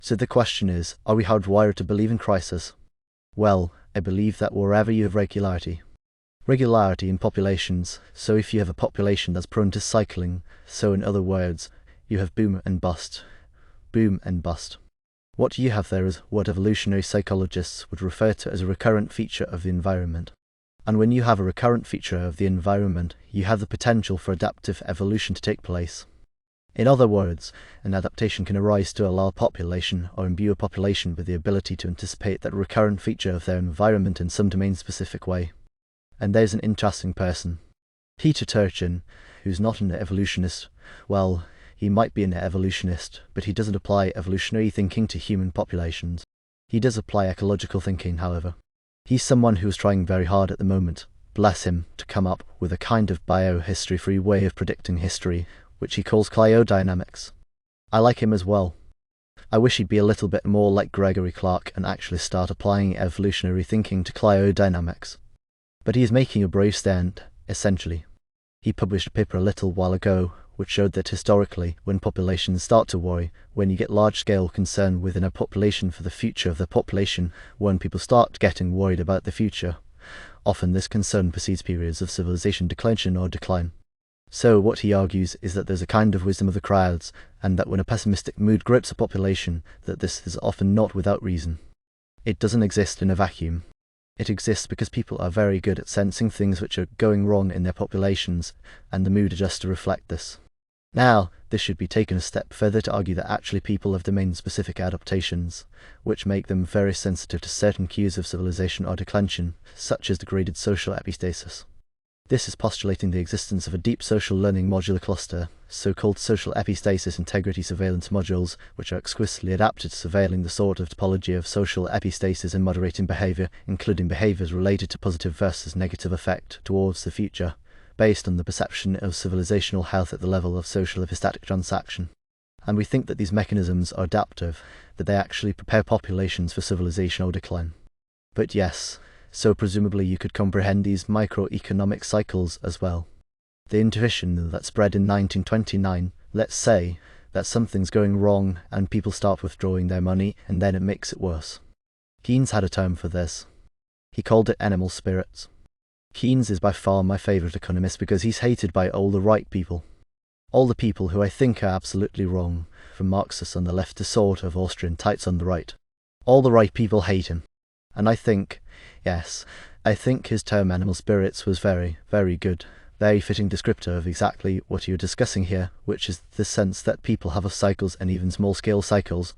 So the question is, are we hardwired to believe in crisis? Well, I believe that wherever you have regularity in populations, so if you have a population that's prone to cycling, so in other words, you have boom and bust. Boom and bust. What you have there is what evolutionary psychologists would refer to as a recurrent feature of the environment. And when you have a recurrent feature of the environment, you have the potential for adaptive evolution to take place. In other words, an adaptation can arise to allow a population or imbue a population with the ability to anticipate that recurrent feature of their environment in some domain-specific way. And there's an interesting person, Peter Turchin, who's not an evolutionist. Well, he might be an evolutionist, but he doesn't apply evolutionary thinking to human populations. He does apply ecological thinking, however. He's someone who's trying very hard at the moment, bless him, to come up with a kind of biohistory-free way of predicting history, which he calls cliodynamics. I like him as well. I wish he'd be a little bit more like Gregory Clark and actually start applying evolutionary thinking to cliodynamics. But he is making a brave stand, essentially. He published a paper a little while ago which showed that historically, when populations start to worry, when you get large-scale concern within a population for the future of the population, when people start getting worried about the future, often this concern precedes periods of civilization declension or decline. So what he argues is that there's a kind of wisdom of the crowds, and that when a pessimistic mood grips a population, that this is often not without reason. It doesn't exist in a vacuum. It exists because people are very good at sensing things which are going wrong in their populations, and the mood adjusts to reflect this. Now, this should be taken a step further to argue that actually people have domain-specific adaptations, which make them very sensitive to certain cues of civilization or declension, such as degraded social epistasis. This is postulating the existence of a deep social learning modular cluster, so-called social epistasis integrity surveillance modules, which are exquisitely adapted to surveilling the sort of topology of social epistasis and moderating behavior, including behaviors related to positive versus negative effect towards the future, based on the perception of civilizational health at the level of social epistatic transaction. And we think that these mechanisms are adaptive, that they actually prepare populations for civilizational decline. But yes, so presumably you could comprehend these microeconomic cycles as well. The intuition that spread in 1929, let's say, that something's going wrong and people start withdrawing their money and then it makes it worse. Keynes had a term for this. He called it animal spirits. Keynes is by far my favourite economist because he's hated by all the right people. All the people who I think are absolutely wrong, from Marxists on the left to sort of Austrian tights on the right. All the right people hate him. And I think, yes, I think his term animal spirits was very, very good, very fitting descriptor of exactly what you're discussing here, which is the sense that people have of cycles and even small-scale cycles,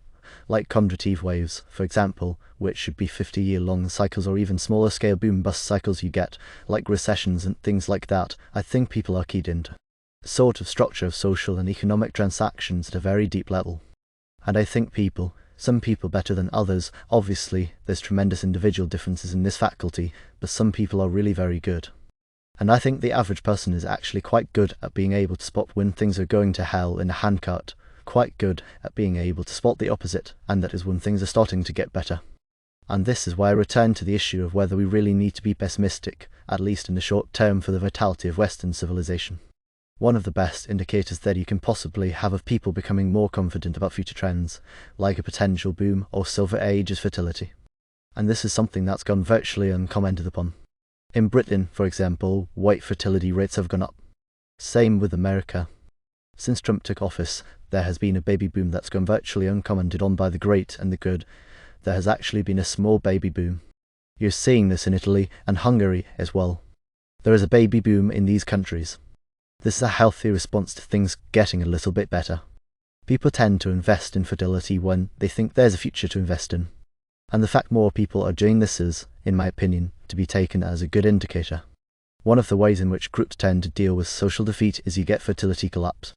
like Kondrativ waves, for example, which should be 50-year-long cycles or even smaller-scale boom-bust cycles you get, like recessions and things like that. I think people are keyed into a sort of structure of social and economic transactions at a very deep level. And I think people, some people better than others, obviously there's tremendous individual differences in this faculty, but some people are really very good. And I think the average person is actually quite good at being able to spot when things are going to hell in a handcart, quite good at being able to spot the opposite, and that is when things are starting to get better. And this is why I return to the issue of whether we really need to be pessimistic, at least in the short term, for the vitality of Western civilization. One of the best indicators that you can possibly have of people becoming more confident about future trends, like a potential boom or silver age, is fertility. And this is something that's gone virtually uncommented upon. In Britain, for example, white fertility rates have gone up. Same with America. Since Trump took office, there has been a baby boom that's gone virtually uncommented on by the great and the good. There has actually been a small baby boom. You're seeing this in Italy and Hungary as well. There is a baby boom in these countries. This is a healthy response to things getting a little bit better. People tend to invest in fertility when they think there's a future to invest in. And the fact more people are doing this is, in my opinion, to be taken as a good indicator. One of the ways in which groups tend to deal with social defeat is you get fertility collapse.